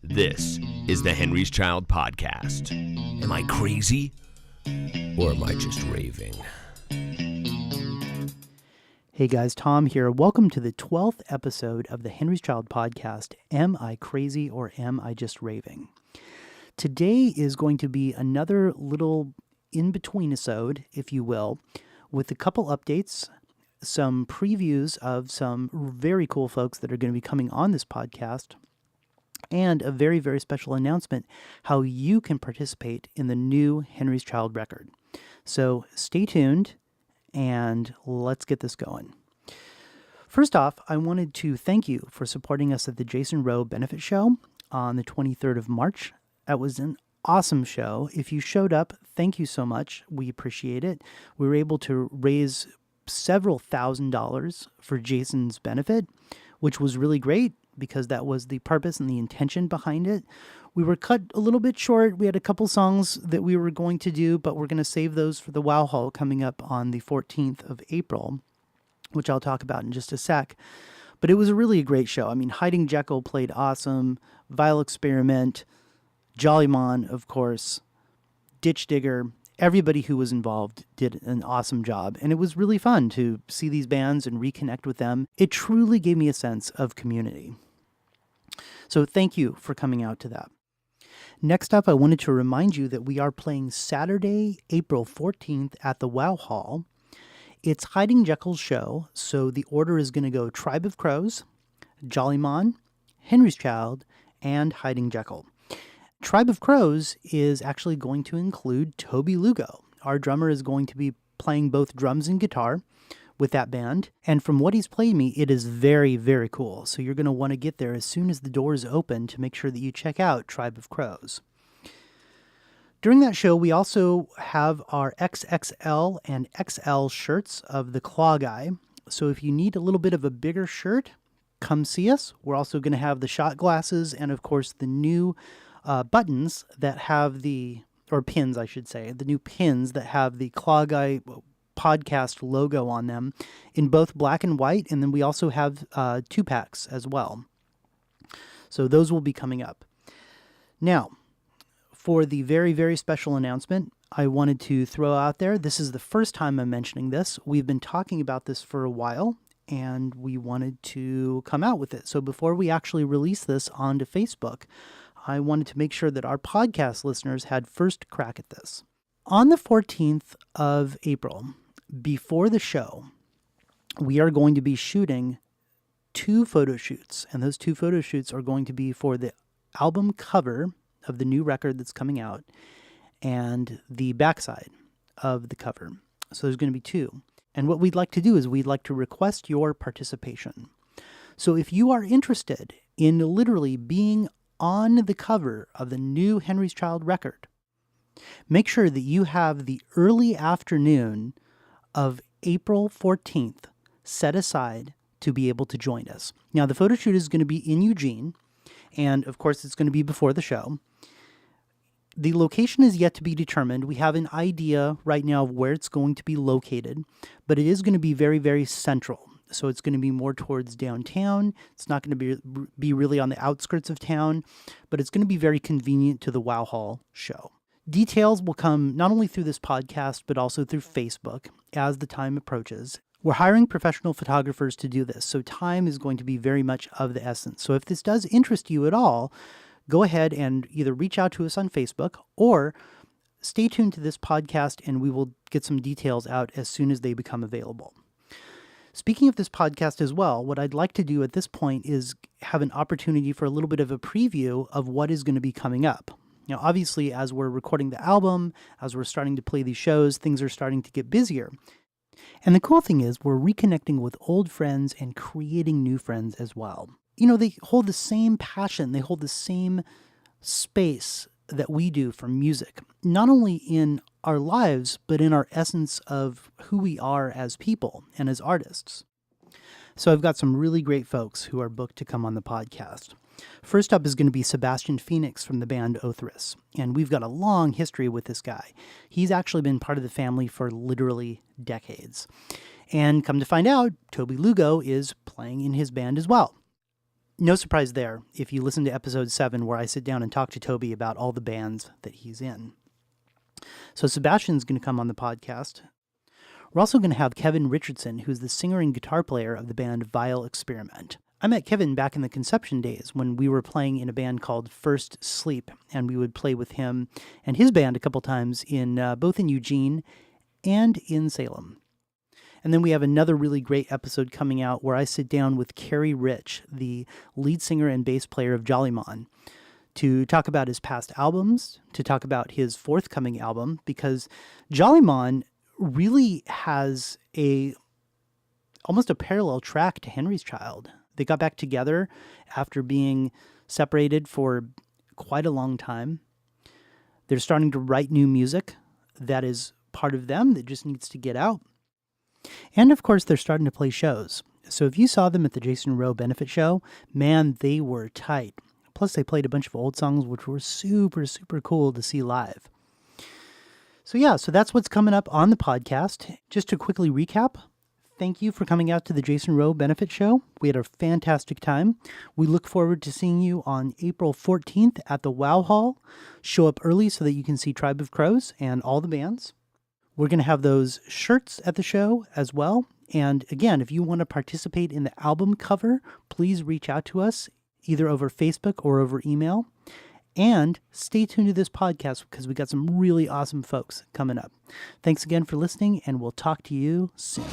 This is the Henry's Child Podcast. Am I crazy? Or am I just raving? Hey guys, Thom here. Welcome to the 12th episode of the Henry's Child Podcast. Am I crazy or am I just raving? Today is going to be another little in-between-isode, if you will, with a couple updates, some previews of some very cool folks that are going to be coming on this podcast, and a very, very special announcement how you can participate in the new Henry's Child record. So stay tuned and let's get this going. First off, I wanted to thank you for supporting us at the Jason Rowe benefit show on the 23rd of March. That was an awesome show. If you showed up, thank you so much. We appreciate it. We were able to raise several $1,000s for Jason's benefit, which was really great because that was the purpose and the intention behind it. We were cut a little bit short. We had a couple songs that we were going to do, but we're going to save those for the Wow Hall coming up on the 14th of April, which I'll talk about in just a sec. But it was really a great show. I mean, Hiding Jekyll played awesome, Vile Experiment, Jollymon, of course, Ditch Digger. Everybody who was involved did an awesome job, and it was really fun to see these bands and reconnect with them. It truly gave me a sense of community. So thank you for coming out to that. Next up, I wanted to remind you that we are playing Saturday, April 14th at the Wow Hall. It's Hiding Jekyll's show, so the order is going to go Tribe of Crows, Jollymon, Henry's Child, and Hiding Jekyll. Tribe of Crows is actually going to include Toby Lugo. Our drummer is going to be playing both drums and guitar with that band. And from what he's played me, it is very, very cool. So you're going to want to get there as soon as the doors open to make sure that you check out Tribe of Crows. During that show, we also have our XXL and XL shirts of the Claw Guy. So if you need a little bit of a bigger shirt, come see us. We're also going to have the shot glasses and, of course, the new buttons that have or pins, I should say, the new pins that have the Claw Guy podcast logo on them in both black and white. And then we also have 2-packs as well. So those will be coming up. Now, for the very, very special announcement, I wanted to throw out there, this is the first time I'm mentioning this. We've been talking about this for a while, and we wanted to come out with it. So before we actually release this onto Facebook, I wanted to make sure that our podcast listeners had first crack at this. On the 14th of April, before the show, we are going to be shooting 2 photo shoots, and those 2 photo shoots are going to be for the album cover of the new record that's coming out and the backside of the cover. So there's going to be 2. And what we'd like to do is we'd like to request your participation. So if you are interested in literally being on the cover of the new Henry's Child record, make sure that you have the early afternoon of April 14th set aside to be able to join us. Now, the photo shoot is going to be in Eugene, and of course it's going to be before the show. The location is yet to be determined. We have an idea right now of where it's going to be located, but it is going to be very, very central. So it's going to be more towards downtown. It's not going to be really on the outskirts of town, but it's going to be very convenient to the Wow Hall show. Details will come not only through this podcast, but also through Facebook as the time approaches. We're hiring professional photographers to do this, so time is going to be very much of the essence. So if this does interest you at all, go ahead and either reach out to us on Facebook or stay tuned to this podcast and we will get some details out as soon as they become available. Speaking of this podcast as well, what I'd like to do at this point is have an opportunity for a little bit of a preview of what is going to be coming up. Now, obviously, as we're recording the album, as we're starting to play these shows, things are starting to get busier. And the cool thing is we're reconnecting with old friends and creating new friends as well. You know, they hold the same passion, they hold the same space that we do for music, not only in our lives, but in our essence of who we are as people and as artists. So I've got some really great folks who are booked to come on the podcast. First up is going to be Sebastian Phoenix from the band Othris, and we've got a long history with this guy. He's actually been part of the family for literally decades. And come to find out, Toby Lugo is playing in his band as well. no surprise there if you listen to episode 7 where I sit down and talk to Toby about all the bands that he's in. So Sebastian's going to come on the podcast. We're also going to have Kevin Richardson, who's the singer and guitar player of the band Vile Experiment. I met Kevin back in the Conception days when we were playing in a band called First Sleep, and we would play with him and his band a couple times in both in Eugene and in Salem. And then we have another really great episode coming out where I sit down with Kerry Rich, the lead singer and bass player of Jollymon, to talk about his past albums, to talk about his forthcoming album, because Jollymon really has almost a parallel track to Henry's Child. They got back together after being separated for quite a long time. They're starting to write new music that is part of them that just needs to get out. And of course, they're starting to play shows. So if you saw them at the Jason Rowe benefit show, man, they were tight. Plus, they played a bunch of old songs, which were super, super cool to see live. So that's what's coming up on the podcast. Just to quickly recap, thank you for coming out to the Jason Rowe benefit show. We had a fantastic time. We look forward to seeing you on April 14th at the Wow Hall. Show up early so that you can see Tribe of Crows and all the bands. We're going to have those shirts at the show as well. And again, if you want to participate in the album cover, please reach out to us either over Facebook or over email. And stay tuned to this podcast because we got some really awesome folks coming up. Thanks again for listening, and we'll talk to you soon.